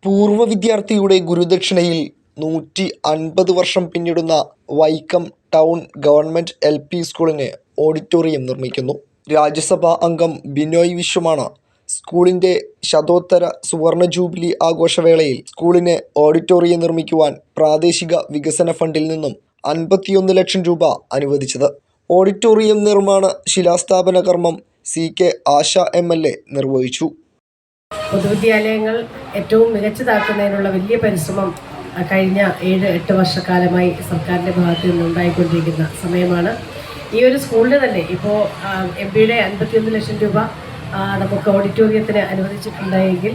പൂർവ്വ വിദ്യാർത്ഥിയുടെ ഗുരുദക്ഷിണയിൽ 150 വർഷം പിന്നിടുന്ന വൈക്കം ടൗൺ ഗവൺമെന്റ് LP സ്കൂളിന് ഓഡിറ്റോറിയം നിർമ്മിക്കുന്നു. രാജ്യസഭാ അംഗം ബിനോയ് വിശ്വമാണ് സ്കൂളിന്റെ ശതോത്തര സുവർണ ജൂബിലി ആഘോഷവേളയിൽ സ്കൂളിന് ഓഡിറ്റോറിയം നിർമ്മിക്കുവാൻ പ്രാദേശിക വികസന ഫണ്ടിൽ നിന്നും 51 ലക്ഷം രൂപ അനുവദിച്ചത്. ഓഡിറ്റോറിയം നിർമ്മാണ ശിലാസ്ഥാപന കർമ്മം CK ആശ MLA നിർവഹിച്ചു. പൊതുവിദ്യാലയങ്ങൾ ഏറ്റവും മികച്ചതാക്കുന്നതിനുള്ള വലിയ പരിശ്രമം കഴിഞ്ഞ 7-8 വർഷക്കാലമായി സർക്കാരിൻ്റെ ഭാഗത്തു നിന്നുണ്ടായിക്കൊണ്ടിരിക്കുന്ന സമയമാണ്. ഈ ഒരു സ്കൂളിന് തന്നെ ഇപ്പോൾ MPയുടെ 51 ലക്ഷം രൂപ നമുക്ക് ഓഡിറ്റോറിയത്തിന് അനുവദിച്ചിട്ടുണ്ടെങ്കിൽ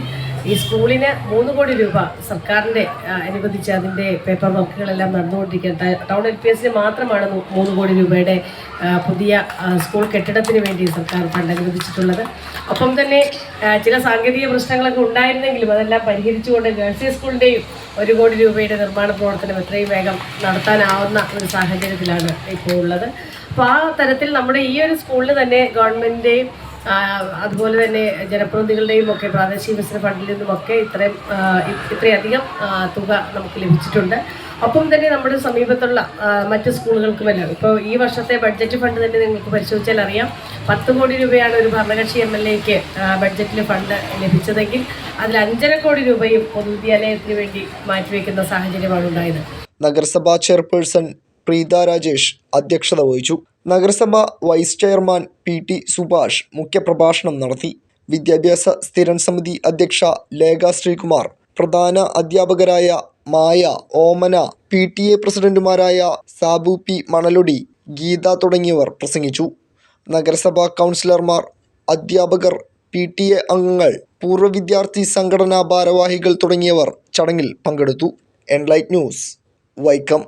ഈ സ്കൂളിന് 3 കോടി രൂപ സർക്കാരിൻ്റെ അനുവദിച്ച് അതിൻ്റെ പേപ്പർ വർക്കുകളെല്ലാം നടന്നുകൊണ്ടിരിക്കുക. ടൗൺ LPSന് മാത്രമാണ് 3 കോടി രൂപയുടെ പുതിയ സ്കൂൾ കെട്ടിടത്തിന് വേണ്ടി സർക്കാർ ഫണ്ട് അനുവദിച്ചിട്ടുള്ളത്. ഒപ്പം തന്നെ ചില സാങ്കേതിക പ്രശ്നങ്ങളൊക്കെ ഉണ്ടായിരുന്നെങ്കിലും അതെല്ലാം പരിഹരിച്ചുകൊണ്ട് ഗേൾസ് സ്കൂളിൻ്റെയും 1 കോടി രൂപയുടെ നിർമ്മാണ പ്രവർത്തനം എത്രയും വേഗം നടത്താനാവുന്ന ഒരു സാഹചര്യത്തിലാണ് ഇപ്പോൾ ഉള്ളത്. അപ്പോൾ ആ തരത്തിൽ നമ്മുടെ ഈ ഒരു സ്കൂളിന് തന്നെ ഗവൺമെൻറ്റിൻ്റെയും അതുപോലെ തന്നെ ജനപ്രതിനിധികളുടെയും ഒക്കെ പ്രാദേശിക വികസന ഫണ്ടിൽ നിന്നുമൊക്കെ ഇത്രയധികം തുക നമുക്ക് ലഭിച്ചിട്ടുണ്ട്. ഒപ്പം തന്നെ നമ്മുടെ സമീപത്തുള്ള മറ്റ് സ്കൂളുകൾക്കുമെല്ലാം ഇപ്പോൾ ഈ വർഷത്തെ ബഡ്ജറ്റ് ഫണ്ട് തന്നെ നിങ്ങൾക്ക് പരിശോധിച്ചാൽ അറിയാം. 10 കോടി രൂപയാണ് ഒരു ഭരണകക്ഷി MLAക്ക് ബഡ്ജറ്റിൽ ഫണ്ട് ലഭിച്ചതെങ്കിൽ അതിൽ 5.5 കോടി രൂപയും പൊതുവിദ്യാലയത്തിന് വേണ്ടി മാറ്റിവെക്കുന്ന സാഹചര്യമാണ് ഉണ്ടായത്. നഗരസഭാ ചെയർപേഴ്സൺ പ്രീത രാജേഷ് അധ്യക്ഷത വഹിച്ചു. നഗരസഭ വൈസ് ചെയർമാൻ PT സുഭാഷ് മുഖ്യപ്രഭാഷണം നടത്തി. വിദ്യാഭ്യാസ സ്ഥിരം സമിതി അധ്യക്ഷ ലേഖ ശ്രീകുമാർ, പ്രധാന അധ്യാപകരായ മായ, ഓമന, PTA പ്രസിഡന്റുമാരായ സാബു P മണലൊടി, ഗീത തുടങ്ങിയവർ പ്രസംഗിച്ചു. നഗരസഭാ കൗൺസിലർമാർ, അധ്യാപകർ, PTA അംഗങ്ങൾ, പൂർവ്വ വിദ്യാർത്ഥി സംഘടനാ ഭാരവാഹികൾ തുടങ്ങിയവർ ചടങ്ങിൽ പങ്കെടുത്തു. Enlight news, Vaikom.